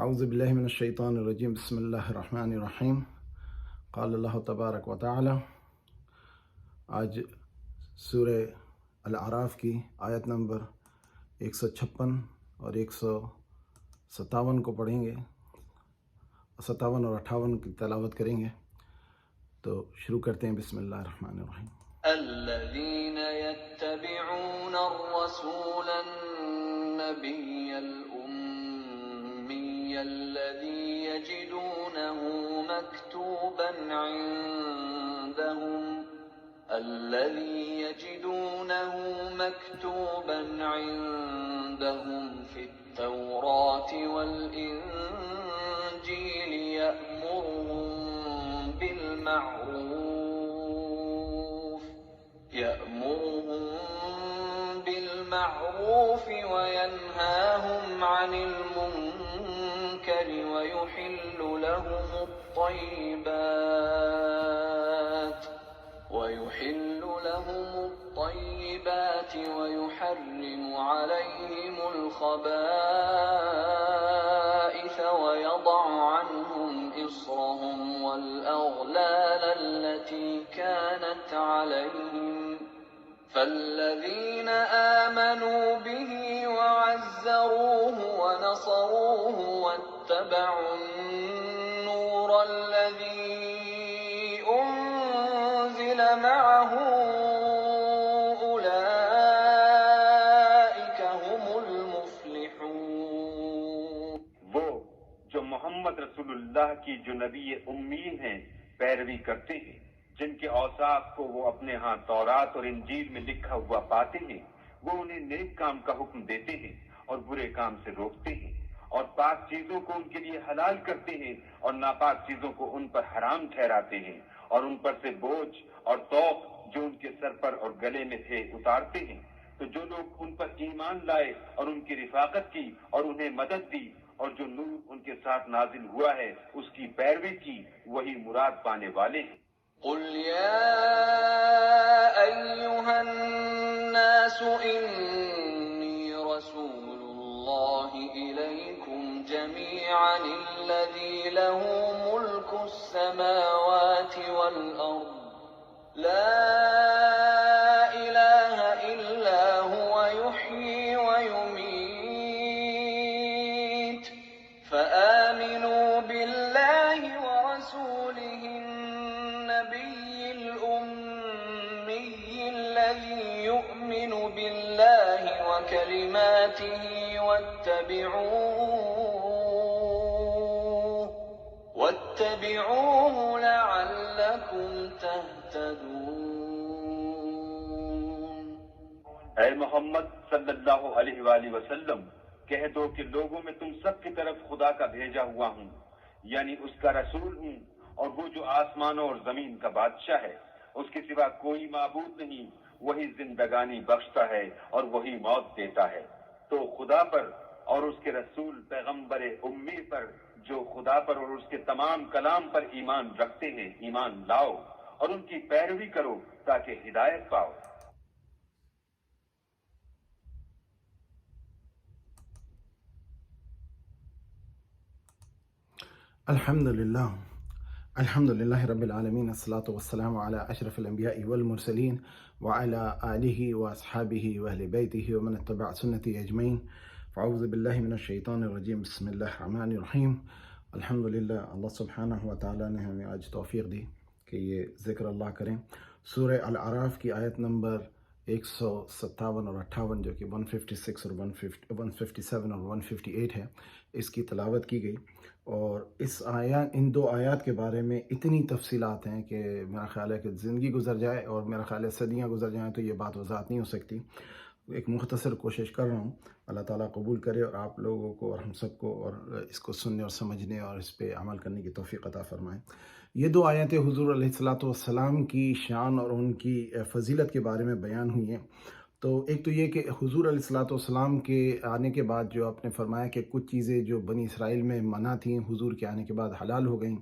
اعوذ باللہ من الشیطان الرجیم بسم اللہ الرحمن الرحیم قال اللہ تبارک و تعالی۔ آج سورہ الاعراف کی آیت نمبر 156 اور 157 کو پڑھیں گے، 57 اور 58 کی تلاوت کریں گے۔ تو شروع کرتے ہیں، بسم اللہ الرحمن الرحیم۔ الذين يتبعون الرسول النبي الأمي الذي يجدونه مكتوبا عندهم في التوراة والإنجيل يأمرهم بالمعروف وينهاهم عن المنكر ويحل لهم الطيبات ويحرم عليهم الخبائث ويضع عنهم إصرهم والأغلال التي كانت عليهم، فالذين آمنوا به وعزروه ونصروه واتبعوا النور الذي أنزل معه أولئك هم المفلحون۔ وہ جو محمد رسول اللہ کی جو نبی امی ہیں پیروی کرتے ہیں، جن کے اوصاف کو وہ اپنے ہاں تورات اور انجیل میں لکھا ہوا پاتے ہیں، وہ انہیں نیک کام کا حکم دیتے ہیں اور برے کام سے روکتے ہیں، اور پاک چیزوں کو ان کے لیے حلال کرتے ہیں اور ناپاک چیزوں کو ان پر حرام ٹھہراتے ہیں، اور ان پر سے بوجھ اور طوق جو ان کے سر پر اور گلے میں تھے اتارتے ہیں۔ تو جو لوگ ان پر ایمان لائے اور ان کی رفاقت کی اور انہیں مدد دی اور جو نور ان کے ساتھ نازل ہوا ہے اس کی پیروی کی، وہی مراد پانے والے ہیں۔ قل يا أيها الناس إني رسول الله إليكم جميعا الذي له ملك السماوات والأرض لا إله إلا هو يحيي ويميت، فآمنوا بالله ورسوله النبي الأمي الذي يؤمن بالله وكلماته واتبعوه لعلكم تهتدون۔ اے محمد صلی اللہ علیہ وآلہ وسلم، کہہ دو کہ لوگوں میں تم سب کی طرف خدا کا بھیجا ہوا ہوں، یعنی اس کا رسول ہوں، اور وہ جو آسمانوں اور زمین کا بادشاہ ہے، اس کے سوا کوئی معبود نہیں، وہی زندگانی بخشتا ہے اور وہی موت دیتا ہے۔ تو خدا پر اور اس کے رسول پیغمبر امی پر، جو خدا پر اور اس کے تمام کلام پر ایمان رکھتے ہیں، ایمان لاؤ اور ان کی پیروی کرو تاکہ ہدایت پاؤ۔ الحمد للہ رب العالمین، الصلاۃ والسلام علی اشرف الانبیاء والمرسلین وعلی آلہ واصحابہ واہل بیتہ ومن اتبع سنتہ اجمعین۔ فاعوذ باللہ من الشیطان الرجیم، بسم اللہ الرحمن الرحیم۔ الحمد للہ، اللہ سبحانہ و تعالیٰ نے ہمیں آج توفیق دی کہ یہ ذکر اللہ کریں۔ سورہ الاعراف کی آیت نمبر 157 اور 58، جو کہ 156 اور 157 اور 158 ہے، اس کی تلاوت کی گئی۔ اور ان دو آیات کے بارے میں اتنی تفصیلات ہیں کہ میرا خیال ہے کہ زندگی گزر جائے اور میرا خیال ہے صدیاں گزر جائیں تو یہ بات وضاحت نہیں ہو سکتی۔ ایک مختصر کوشش کر رہا ہوں، اللہ تعالیٰ قبول کرے اور آپ لوگوں کو اور ہم سب کو اور اس کو سننے اور سمجھنے اور اس پہ عمل کرنے کی توفیق عطا فرمائیں۔ یہ دو آیتیں حضور علیہ الصلاۃ والسلام کی شان اور ان کی فضیلت کے بارے میں بیان ہوئی ہیں۔ تو ایک تو یہ کہ حضور علیہ الصلاۃ والسلام کے آنے کے بعد جو آپ نے فرمایا کہ کچھ چیزیں جو بنی اسرائیل میں منع تھیں، حضور کے آنے کے بعد حلال ہو گئیں،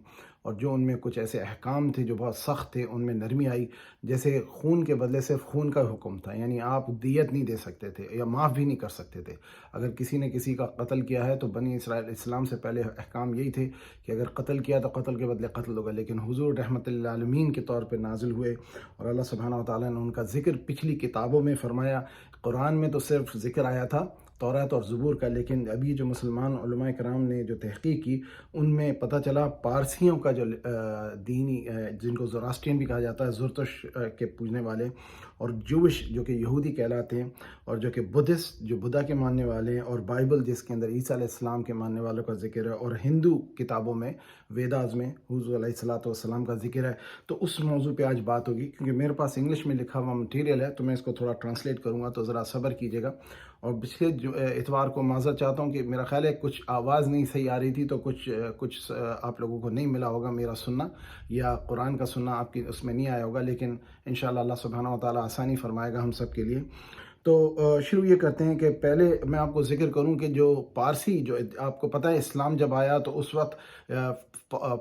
اور جو ان میں کچھ ایسے احکام تھے جو بہت سخت تھے ان میں نرمی آئی، جیسے خون کے بدلے صرف خون کا حکم تھا، یعنی آپ دیت نہیں دے سکتے تھے یا معاف بھی نہیں کر سکتے تھے۔ اگر کسی نے کسی کا قتل کیا ہے تو بنی اسرائیل اسلام سے پہلے احکام یہی تھے کہ اگر قتل کیا تو قتل کے بدلے قتل ہوگا، لیکن حضور رحمت للعالمین کے طور پہ نازل ہوئے اور اللہ سبحانہ و تعالیٰ نے ان کا ذکر پچھلی کتابوں میں فرمایا۔ قرآن میں تو صرف ذکر آیا تھا تورات اور زبور کا، لیکن ابھی جو مسلمان علماء کرام نے جو تحقیق کی ان میں پتہ چلا پارسیوں کا جو دینی جن کو زوراسٹرین بھی کہا جاتا ہے، زرتش کے پوجنے والے، اور جوش جو کہ یہودی کہلاتے ہیں، اور جو کہ بدھسٹ جو بدھا کے ماننے والے ہیں، اور بائبل جس کے اندر عیسیٰ علیہ السلام کے ماننے والوں کا ذکر ہے، اور ہندو کتابوں میں ویداز میں حضور علیہ السلام کا ذکر ہے۔ تو اس موضوع پہ آج بات ہوگی، کیونکہ میرے پاس انگلش میں لکھا ہوا مٹیریل ہے تو میں اس کو تھوڑا ٹرانسلیٹ کروں گا، تو ذرا صبر کیجیے گا۔ اور پچھلے اتوار کو معذرت چاہتا ہوں کہ میرا خیال ہے کچھ آواز نہیں صحیح آ رہی تھی، تو کچھ آپ لوگوں کو نہیں ملا ہوگا میرا سننا، یا قرآن کا سننا آپ کی اس میں نہیں آیا ہوگا، لیکن انشاءاللہ اللہ سبحانہ و تعالیٰ آسانی فرمائے گا ہم سب کے لیے۔ تو شروع یہ کرتے ہیں کہ پہلے میں آپ کو ذکر کروں کہ جو پارسی، جو آپ کو پتہ ہے اسلام جب آیا تو اس وقت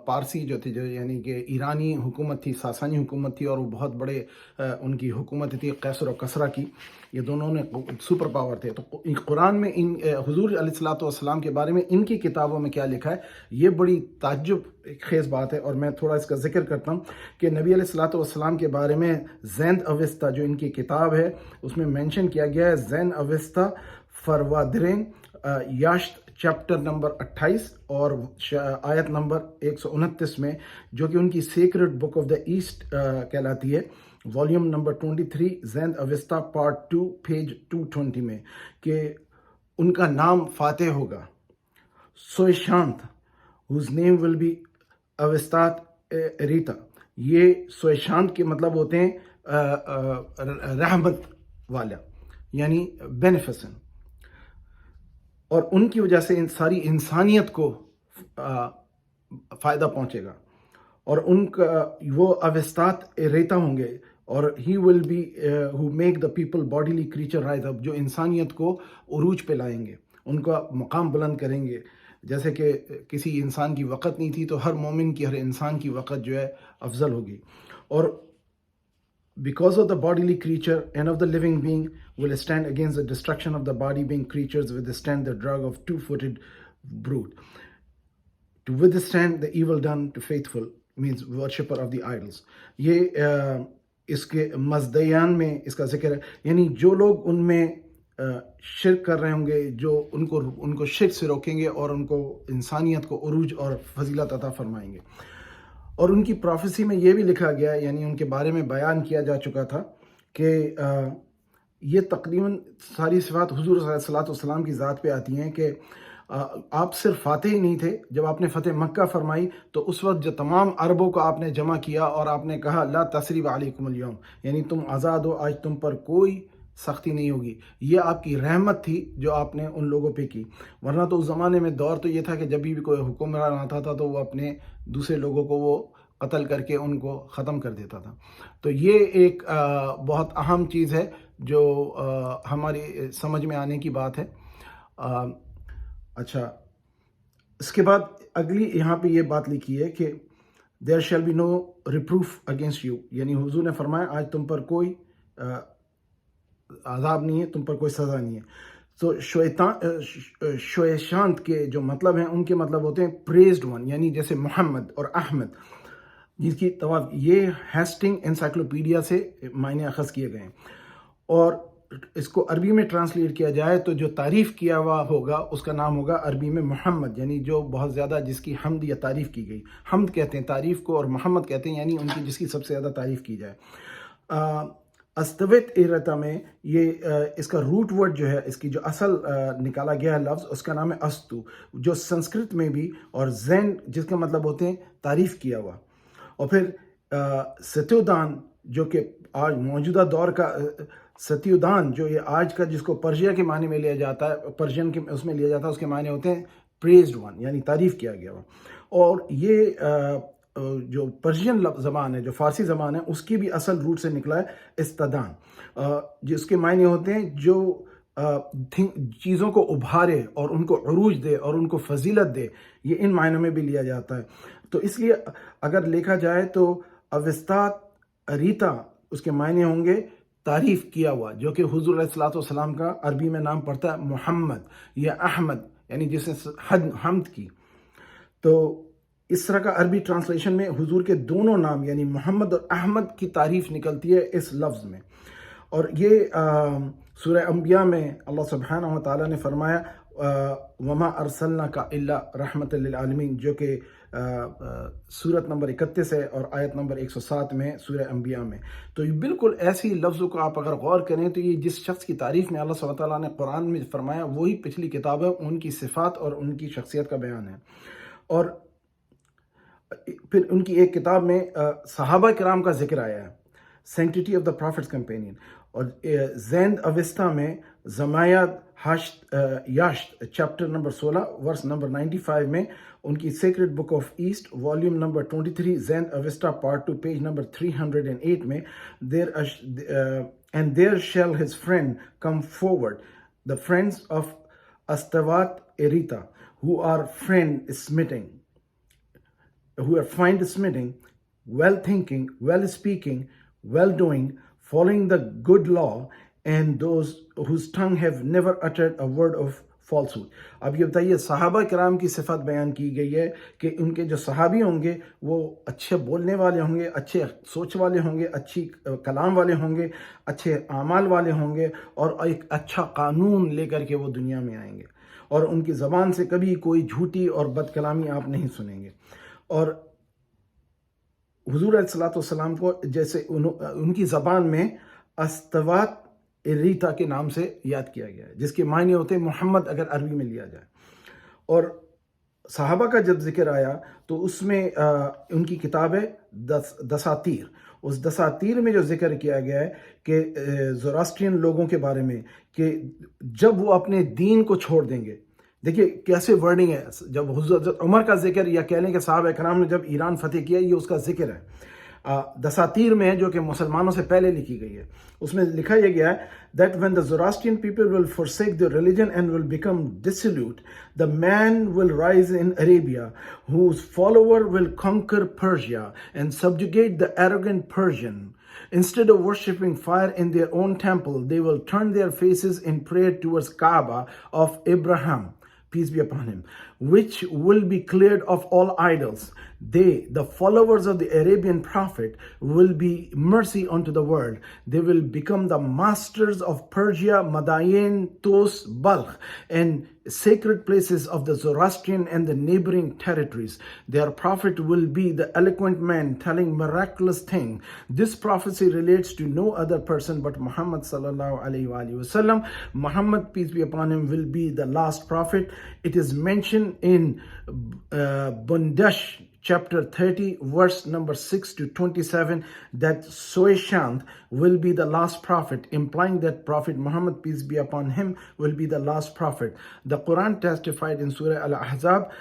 پارسی جو تھی، جو یعنی کہ ایرانی حکومت تھی، ساسانی حکومت تھی، اور وہ بہت بڑے ان کی حکومت تھی قیصر و کسریٰ کی، یہ دونوں نے سپر پاور تھے۔ تو قرآن میں ان حضور علیہ السلام کے بارے میں ان کی کتابوں میں کیا لکھا ہے، یہ بڑی تعجب خیز بات ہے، اور میں تھوڑا اس کا ذکر کرتا ہوں کہ نبی علیہ السلام کے بارے میں زین اوستا جو ان کی کتاب ہے اس میں مینشن کیا گیا ہے، زین اوستا فروادرین یاشت چیپٹر نمبر 28 اور آیت نمبر 129 میں، جو کہ ان کی sacred book of the East کہلاتی ہے، volume number 23 Zend Avesta part 2 page 220 میں، کہ ان کا نام فاتح ہوگا، سوئشانت whose name will be اوستات ریتا۔ یہ سوئشانت کے مطلب ہوتے ہیں رحمت والا، یعنی بینیفیسنٹ، اور ان کی وجہ سے ان ساری انسانیت کو فائدہ پہنچے گا، اور ان کا وہ اوستات ریتا ہوں گے، اور he will be who make the people bodily creature rise up, جو انسانیت کو عروج پہ لائیں گے، ان کا مقام بلند کریں گے۔ جیسے کہ کسی انسان کی وقت نہیں تھی تو ہر مومن کی، ہر انسان کی وقت جو ہے افضل ہوگی، اور because of the bodily creature and of the living being will stand against the destruction of the body being creatures withstand the drug of two-footed brute. To withstand the evil done to faithful means worshipper of the idols. یہ اس کے مزدیان میں اس کا ذکر ہے، یعنی جو لوگ ان میں شرک کر رہے ہوں گے، جو ان کو شرک سے روکیں گے اور ان کو انسانیت کو عروج اور فضیلت عطا فرمائیں گے۔ اور ان کی پروفیسی میں یہ بھی لکھا گیا ہے، یعنی ان کے بارے میں بیان کیا جا چکا تھا کہ یہ تقریباً ساری صفات حضور صلی اللہ علیہ وسلم کی ذات پہ آتی ہیں، کہ آپ صرف فاتح ہی نہیں تھے، جب آپ نے فتح مکہ فرمائی تو اس وقت جو تمام عربوں کو آپ نے جمع کیا اور آپ نے کہا لا تثریب علیکم اليوم، یعنی تم آزاد ہو، آج تم پر کوئی سختی نہیں ہوگی۔ یہ آپ کی رحمت تھی جو آپ نے ان لوگوں پہ کی، ورنہ تو اس زمانے میں دور تو یہ تھا کہ جب بھی کوئی حکمران آتا تھا تو وہ اپنے دوسرے لوگوں کو وہ قتل کر کے ان کو ختم کر دیتا تھا۔ تو یہ ایک بہت اہم چیز ہے جو ہماری سمجھ میں آنے کی بات ہے۔ اچھا، اس کے بعد اگلی یہاں پہ یہ بات لکھی ہے کہ there shall be no reproof against you، یعنی حضور نے فرمایا آج تم پر کوئی عذاب نہیں ہے، تم پر کوئی سزا نہیں ہے۔ تو شویشانت کے جو مطلب ہیں ان کے مطلب ہوتے ہیں پریزڈ ون، یعنی جیسے محمد اور احمد، جس کی یہ ہیسٹنگ انسائکلوپیڈیا سے معنی اخذ کیے گئے ہیں، اور اس کو عربی میں ٹرانسلیٹ کیا جائے تو جو تعریف کیا ہوا ہوگا اس کا نام ہوگا عربی میں محمد، یعنی جو بہت زیادہ جس کی حمد یا تعریف کی گئی، حمد کہتے ہیں تعریف کو اور محمد کہتے ہیں یعنی ان کی جس کی سب سے زیادہ تعریف کی جائے۔ استوت ایرتا میں یہ اس کا روٹ ورڈ جو ہے، اس کی جو اصل نکالا گیا ہے لفظ، اس کا نام ہے استو، جو سنسکرت میں بھی، اور زین جس کا مطلب ہوتے ہیں تعریف کیا ہوا، اور پھر ستیودان جو کہ آج موجودہ دور کا ستیودان، جو یہ آج کا جس کو پرشیا کے معنی میں لیا جاتا ہے، پرشین کے اس میں لیا جاتا ہے، اس کے معنی ہوتے ہیں پریزڈ ون، یعنی تعریف کیا گیا ہوا۔ اور یہ جو پرشین زبان ہے، جو فارسی زبان ہے، اس کی بھی اصل روٹ سے نکلا ہے استدان، جس کے معنی ہوتے ہیں جو چیزوں کو ابھارے اور ان کو عروج دے اور ان کو فضیلت دے، یہ ان معنوں میں بھی لیا جاتا ہے۔ تو اس لیے اگر دیکھا جائے تو اوستا ریتا اس کے معنی ہوں گے تعریف کیا ہوا، جو کہ حضور علیہ الصلوۃ والسلام کا عربی میں نام پڑتا ہے محمد یا احمد، یعنی جس نے حمد کی. تو اس طرح کا عربی ٹرانسلیشن میں حضور کے دونوں نام یعنی محمد اور احمد کی تعریف نکلتی ہے اس لفظ میں. اور یہ سورہ انبیاء میں اللہ سبحانہ و تعالیٰ نے فرمایا وما ارسلناک الا رحمت للعالمین، جو کہ سورت نمبر 31 ہے اور آیت نمبر 107 میں سورہ انبیاء میں. تو یہ بالکل ایسی لفظوں کو آپ اگر غور کریں تو یہ جس شخص کی تعریف میں اللہ سبحانہ و تعالیٰ نے قرآن میں فرمایا وہی پچھلی کتاب ہے، ان کی صفات اور ان کی شخصیت کا بیان ہے. اور پھر ان کی ایک کتاب میں صحابہ کرام کا ذکر آیا ہے، sanctity of the prophets companion. اور زیند اوستا میں Zamyad Yasht chapter number 16 verse number 95 میں ان کی sacred book of East volume number 23 Zend Avesta part 2 page number 308 میں and there shall his friend come forward, the friends of Astavat Erita, who are find smitting, well thinking, well speaking, well doing, following the good law, and those whose tongue have never uttered a word of falsehood. اب یہ بتائیے صحابہ کرام کی صفت بیان کی گئی ہے کہ ان کے جو صحابی ہوں گے وہ اچھے بولنے والے ہوں گے، اچھے سوچ والے ہوں گے، اچھی کلام والے ہوں گے، اچھے اعمال والے ہوں گے، اور ایک اچھا قانون لے کر کے وہ دنیا میں آئیں گے، اور ان کی زبان سے کبھی کوئی جھوٹی اور بد کلامی آپ نہیں سنیں گے. اور حضور علیہ الصلوۃ والسلام کو جیسے ان کی زبان میں استوات ریتا کے نام سے یاد کیا گیا ہے، جس کے معنی ہوتے ہیں محمد اگر عربی میں لیا جائے. اور صحابہ کا جب ذکر آیا تو اس میں ان کی کتاب ہے دساتیر. اس دساتیر میں جو ذکر کیا گیا ہے کہ زوراسٹرین لوگوں کے بارے میں کہ جب وہ اپنے دین کو چھوڑ دیں گے، دیکھیے کیسے ورڈنگ ہے، جب حضرت عمر کا ذکر یا کہہ لیں کہ صحابہ کرام نے جب ایران فتح کیا یہ اس کا ذکر ہے. دساتیر میں جو کہ مسلمانوں سے پہلے لکھی گئی ہے، اس میں لکھا یہ گیا ہے that when the Zoroastrian people will forsake their religion and will become dissolute, the man will rise in Arabia whose follower will conquer Persia and subjugate the arrogant Persian. Instead of worshipping fire in their own temple, they will turn their faces in prayer towards Kaaba of Abraham, peace be upon him, which will be cleared of all idols. They, the followers of the Arabian prophet, will be mercy unto the world. They will become the masters of Persia, Madain, Tos, Balkh, and sacred places of the Zoroastrian and the neighboring territories. Their prophet will be the eloquent man telling miraculous things. This prophecy relates to no other person but Muhammad sallallahu alaihi wasallam. Muhammad, peace be upon him, will be the last prophet. It is mentioned in Bundash chapter 30 verse number 6 to 27 that Soeshant will be the last prophet, implying that Prophet Muhammad, peace be upon him, will be the last prophet. The Quran testified in Surah Al-Ahzab,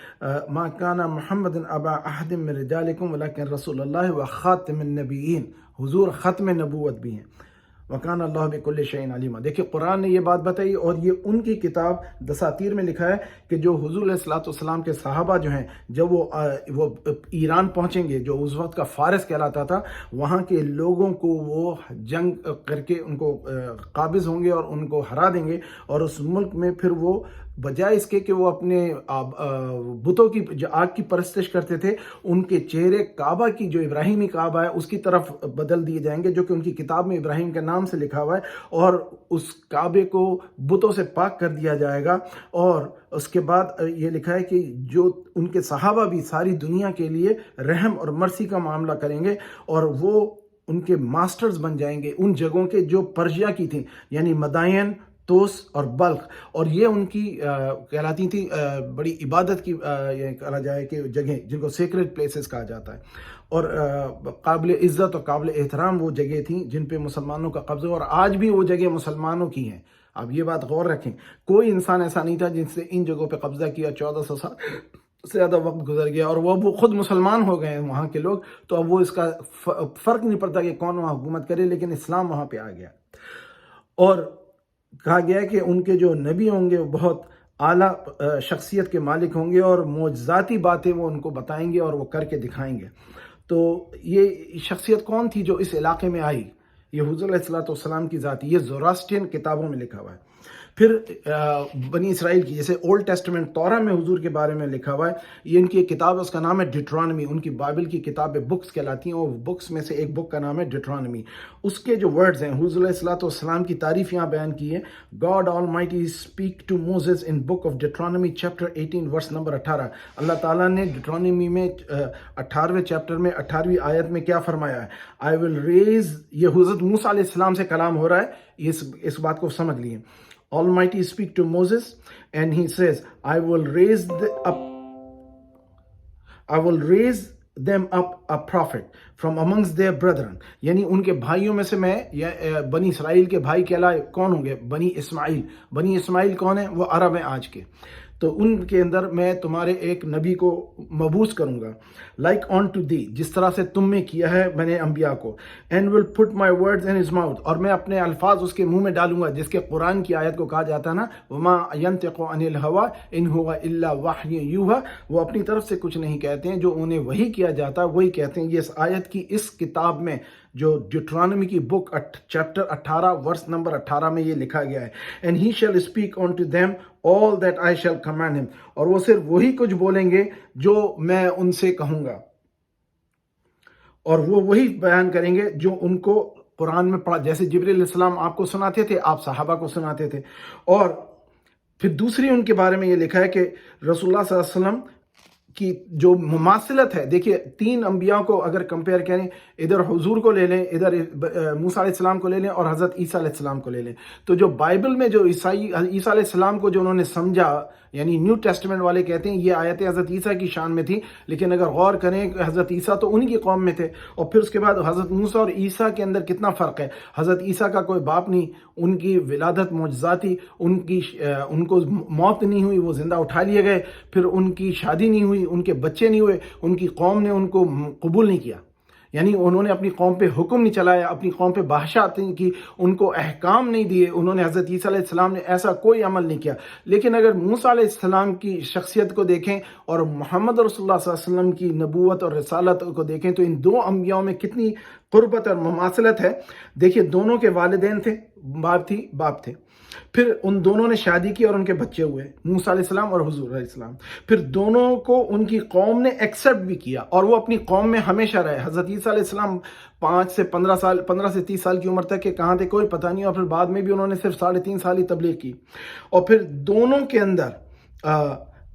Ma kana Muhammadan aba ahadim min rijalikum walakin Rasulullah wa khatam an-nabiyyin. Huzur khatm nabuwat bhi hain. وَكَانَ اللَّهُ بِكُلِّ شَيْءٍ عَلِيمًا. دیکھیں قرآن نے یہ بات بتائی اور یہ ان کی کتاب دساتیر میں لکھا ہے کہ جو حضور علیہ الصلوۃ والسلام کے صحابہ جو ہیں جب وہ ایران پہنچیں گے، جو اس وقت کا فارس کہلاتا تھا، وہاں کے لوگوں کو وہ جنگ کر کے ان کو قابض ہوں گے اور ان کو ہرا دیں گے، اور اس ملک میں پھر وہ بجائے اس کے کہ وہ اپنے بتوں کی جو آگ کی پرستش کرتے تھے، ان کے چہرے کعبہ کی جو ابراہیمی کعبہ ہے اس کی طرف بدل دیے جائیں گے، جو کہ ان کی کتاب میں ابراہیم کے نام سے لکھا ہوا ہے، اور اس کعبے کو بتوں سے پاک کر دیا جائے گا. اور اس کے بعد یہ لکھا ہے کہ جو ان کے صحابہ بھی ساری دنیا کے لیے رحم اور مرسی کا معاملہ کریں گے، اور وہ ان کے ماسٹرز بن جائیں گے ان جگہوں کے جو پرشیا کی تھیں، یعنی مدائن، توس اور بلخ. اور یہ ان کی کہلاتی تھی بڑی عبادت کی کہا جائے کہ جگہیں جن کو سیکریٹ پلیسز کہا جاتا ہے، اور قابل عزت اور قابل احترام وہ جگہ تھیں جن پہ مسلمانوں کا قبضہ، اور آج بھی وہ جگہ مسلمانوں کی ہیں. آپ یہ بات غور رکھیں، کوئی انسان ایسا نہیں تھا جن سے ان جگہوں پہ قبضہ کیا. 1400 سال سے زیادہ وقت گزر گیا اور وہ خود مسلمان ہو گئے ہیں وہاں کے لوگ، تو اب وہ اس کا فرق نہیں پڑتا کہ کون وہاں حکومت کرے، لیکن اسلام وہاں پہ آ گیا. اور کہا گیا کہ ان کے جو نبی ہوں گے وہ بہت اعلیٰ شخصیت کے مالک ہوں گے اور معجزاتی باتیں وہ ان کو بتائیں گے اور وہ کر کے دکھائیں گے. تو یہ شخصیت کون تھی جو اس علاقے میں آئی؟ یہ حضور علیہ السلام کی ذات. یہ زوراسٹرین کتابوں میں لکھا ہوا ہے. پھر بنی اسرائیل کی جیسے اولڈ ٹیسٹمنٹ تورا میں حضور کے بارے میں لکھا ہوا ہے. یہ ان کی ایک کتاب ہے، اس کا نام ہے ڈیٹرانومی. ان کی بائبل کی کتابیں بکس کہلاتی ہیں، اور بکس میں سے ایک بک کا نام ہے ڈیٹرانومی. اس کے جو ورڈز ہیں، حضور علیہ السلام کی تعریف یہاں بیان کی ہے. God almighty speak to Moses in book of Deuteronomy chapter 18 verse number 18. اللہ تعالیٰ نے ڈیٹرانومی میں 18ویں چیپٹر میں 18ویں آیت میں کیا فرمایا ہے؟ آئی ول ریز. یہ حضرت موسیٰ علیہ السلام سے کلام ہو رہا ہے. اس بات کو سمجھ لیے. Almighty speak to Moses and he says, I will raise them up a prophet from amongst their brethren. یعنی ان کے بھائیوں میں سے میں، بنی اسرائیل کے بھائی کہلائے کون ہوں گے؟ بنی اسماعیل. بنی اسماعیل کون ہیں؟ وہ عرب ہیں آج کے. تو ان کے اندر میں تمہارے ایک نبی کو مبعوث کروں گا. لائک آن ٹو دی، جس طرح سے تم میں کیا ہے میں نے انبیاء کو. And will put my words in his mouth, اور میں اپنے الفاظ اس کے منہ میں ڈالوں گا. جس کے قرآن کی آیت کو کہا جاتا ہے نا، وما ینطق عن الہوی ان ہوا الا وحی یوحی، وہ اپنی طرف سے کچھ نہیں کہتے ہیں، جو انہیں وحی کیا جاتا ہے وہی کہتے ہیں. یہ اس آیت کی اس کتاب میں جو ڈیوٹرانومی کی بک چیپٹر 18 ورس نمبر 18 میں یہ لکھا گیا ہے. And he shall speak unto them all that I shall command him. اور وہ صرف وہی کچھ بولیں گے جو میں ان سے کہوں گا، اور وہ وہی بیان کریں گے جو ان کو قرآن میں پڑھا. جیسے جبریل علیہ السلام آپ کو سناتے تھے، آپ صحابہ کو سناتے تھے. اور پھر دوسری ان کے بارے میں یہ لکھا ہے کہ رسول اللہ صلی اللہ علیہ وسلم کی جو مماثلت ہے. دیکھیے 3 انبیاء کو اگر کمپیئر کریں، ادھر حضور کو لے لیں، ادھر موسیٰ علیہ السلام کو لے لیں، اور حضرت عیسیٰ علیہ السلام کو لے لیں، تو جو بائبل میں جو عیسیٰ علیہ السلام کو جو انہوں نے سمجھا، یعنی نیو ٹیسٹمنٹ والے کہتے ہیں یہ آیتیں حضرت عیسیٰ کی شان میں تھی، لیکن اگر غور کریں حضرت عیسیٰ تو انہی کی قوم میں تھے. اور پھر اس کے بعد حضرت موسیٰ اور عیسیٰ کے اندر کتنا فرق ہے. حضرت عیسیٰ کا کوئی باپ نہیں، ان کی ولادت معجزاتی، ان کو موت نہیں ہوئی، وہ زندہ اٹھا لیے گئے. پھر ان کی شادی نہیں ہوئی، ان کے بچے نہیں ہوئے، ان کی قوم نے ان کو قبول نہیں کیا. یعنی انہوں نے اپنی قوم پہ حکم نہیں چلایا، اپنی قوم پہ بادشاہت نہیں کی، ان کو احکام نہیں دیے. انہوں نے حضرت عیسیٰ علیہ السلام نے ایسا کوئی عمل نہیں کیا. لیکن اگر موسیٰ علیہ السلام کی شخصیت کو دیکھیں اور محمد رسول اللہ صلی اللہ علیہ وسلم کی نبوت اور رسالت کو دیکھیں تو ان 2 انبیاءوں میں کتنی قربت اور مماثلت ہے. دیکھیے دونوں کے والدین تھے، باپ تھے. پھر ان دونوں نے شادی کی اور ان کے بچے ہوئے، موسیٰ علیہ السلام اور حضور علیہ السلام. پھر دونوں کو ان کی قوم نے ایکسیپٹ بھی کیا اور وہ اپنی قوم میں ہمیشہ رہے. حضرت عیسیٰ علیہ السلام 5 سے 30 سال کی عمر تک کہ کہاں تھے کوئی پتہ نہیں، اور پھر بعد میں بھی انہوں نے صرف 3.5 سال ہی تبلیغ کی. اور پھر دونوں کے اندر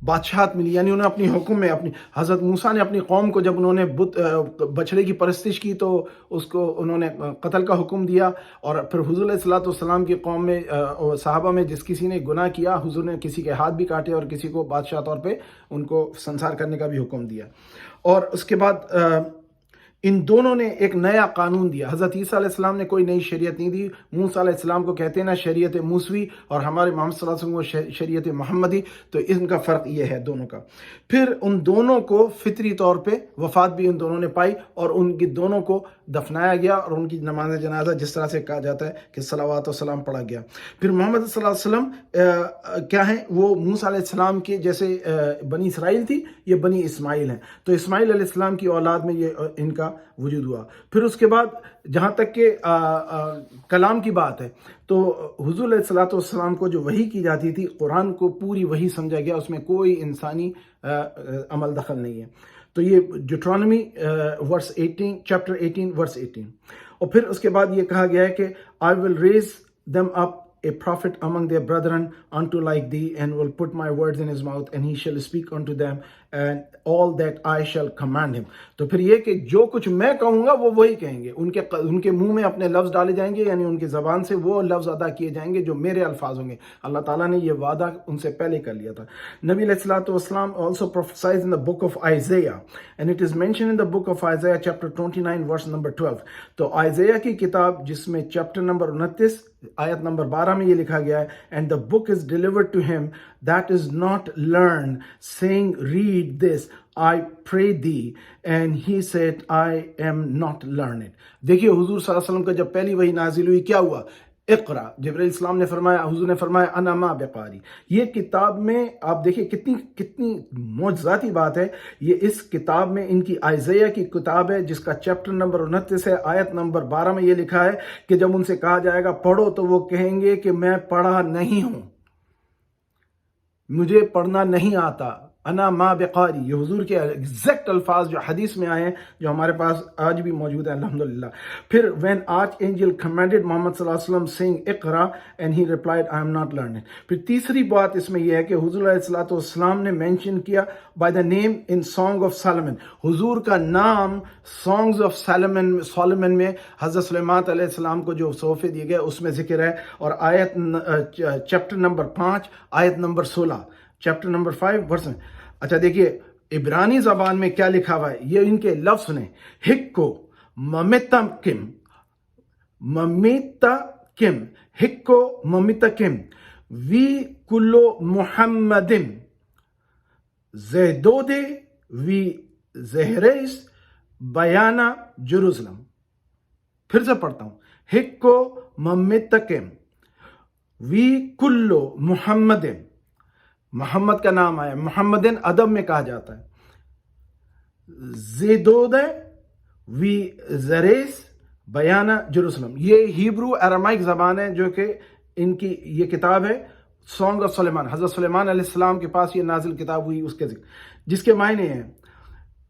بادشاہت ملی. یعنی انہوں نے اپنی حکم میں حضرت موسیٰ نے اپنی قوم کو جب انہوں نے بچڑے کی پرستش کی تو اس کو انہوں نے قتل کا حکم دیا. اور پھر حضور علیہ السلام کی قوم میں صحابہ میں جس کسی نے گناہ کیا، حضور نے کسی کے ہاتھ بھی کاٹے اور کسی کو بادشاہ طور پہ ان کو سنسار کرنے کا بھی حکم دیا. اور اس کے بعد ان دونوں نے ایک نیا قانون دیا. حضرت عیسیٰ علیہ السلام نے کوئی نئی شریعت نہیں دی. موسیٰ علیہ السلام کو کہتے ہیں نا شریعت موسوی، اور ہمارے محمد صلی اللہ علیہ وسلم کو شریعت محمدی. تو ان کا فرق یہ ہے دونوں کا. پھر ان دونوں کو فطری طور پہ وفات بھی ان دونوں نے پائی، اور ان کی دونوں کو دفنایا گیا اور ان کی نماز جنازہ جس طرح سے کہا جاتا ہے کہ صلوات و سلام پڑھا گیا. پھر محمد صلی اللہ علیہ وسلم کیا ہیں؟ وہ موسیٰ علیہ السلام کے جیسے بنی اسرائیل تھی، یہ بنی اسماعیل ہیں. تو اسماعیل علیہ السلام کی اولاد میں یہ ان کا وجود ہوا. پھر اس کے بعد جہاں تک کہ کلام کی بات ہے تو حضور علیہ السلام کو جو وحی کی جاتی تھی، قرآن کو پوری وحی سمجھا گیا، اس میں کوئی انسانی عمل دخل نہیں ہے. تو یہ ڈیوٹرانومی ورس 18 چیپٹر 18 ورس 18. اور پھر اس کے بعد یہ کہا گیا ہے کہ I will raise them up a prophet among their brethren unto like thee, and will put my words in his mouth, and he shall speak unto them, and all that I shall command him. تو پھر یہ کہ جو کچھ میں کہوں گا وہ وہی کہیں گے. ان کے منہ میں اپنے لفظ ڈالے جائیں گے، یعنی ان کی زبان سے وہ لفظ ادا کیے جائیں گے جو میرے الفاظ ہوں گے. اللہ تعالیٰ نے یہ وعدہ ان سے پہلے کر لیا تھا. نبی علیہ الصلوۃ والسلام also prophesied in the book of Isaiah, and it is mentioned in the book of Isaiah chapter 29 verse number 12. تو Isaiah کی کتاب جس میں چیپٹر نمبر 29 آیت نمبر 12 میں یہ لکھا گیا ہے، and the book is delivered to him that is not learned, saying, read this, I pray thee, and he said, I am not learned. دیکھیے حضور صلی اللہ علیہ وسلم کا جب پہلی وحی نازل ہوئی کیا ہوا؟ اقرا، جبرائیل السلام نے فرمایا، حضور نے فرمایا انا ما بقاری. یہ کتاب میں آپ دیکھیں کتنی معجزاتی بات ہے. یہ اس کتاب میں ان کی آئزیہ کی کتاب ہے جس کا چیپٹر نمبر 29 ہے، آیت نمبر 12 میں یہ لکھا ہے کہ جب ان سے کہا جائے گا پڑھو تو وہ کہیں گے کہ میں پڑھا نہیں ہوں، مجھے پڑھنا نہیں آتا. انا ما بقاری، یہ حضور کے ایگزیکٹ الفاظ جو حدیث میں آئے ہیں، جو ہمارے پاس آج بھی موجود ہیں الحمدللہ. پھر when archangel commanded محمد صلی اللہ علیہ وسلم saying Iqra and he replied I am not learning. پھر تیسری بات اس میں یہ ہے کہ حضور علیہ السلام نے مینشن کیا by the name in Song of Solomon. حضور کا نام Songs of Solomon میں حضرت سلیمان علیہ السلام کو جو صحفے دیے گئے اس میں ذکر ہے، اور آیت چیپٹر نمبر 5 آیت نمبر 16، چیپٹر نمبر 5 ورس میں. اچھا دیکھیے عبرانی زبان میں کیا لکھا ہوا ہے، یہ ان کے لفظ نے ہکو ممیتکم ہکو ممیتکم وی کلو محمدن زیدود وی زہریس بیانہ جروزلم. پھر سے پڑھتا ہوں، ہکو ممیتکم وی کلو محمدن، محمد کا نام آیا، محمدن ادب میں کہا جاتا ہے، زیدود وی زریس بیانہ جروسلم. یہ ہیبرو ارامائک زبان ہے جو کہ ان کی یہ کتاب ہے سانگ آف سلیمان. حضرت سلیمان علیہ السلام کے پاس یہ نازل کتاب ہوئی، اس کے ذکر جس کے معنی ہیں.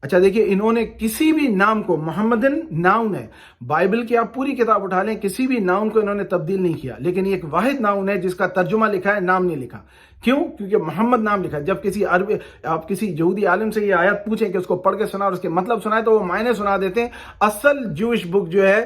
اچھا دیکھیے انہوں نے کسی بھی نام کو، محمدن ناؤن ہے، بائبل کی آپ پوری کتاب اٹھا لیں، کسی بھی ناؤن کو انہوں نے تبدیل نہیں کیا، لیکن یہ ایک واحد ناؤن ہے جس کا ترجمہ لکھا ہے، نام نہیں لکھا. کیوں؟ کیونکہ محمد نام لکھا ہے. جب کسی عربی آپ کسی یہودی عالم سے یہ آیت پوچھیں کہ اس کو پڑھ کے سنا اور اس کے مطلب سنائے تو وہ معنی سنا دیتے ہیں. اصل جوش بک جو ہے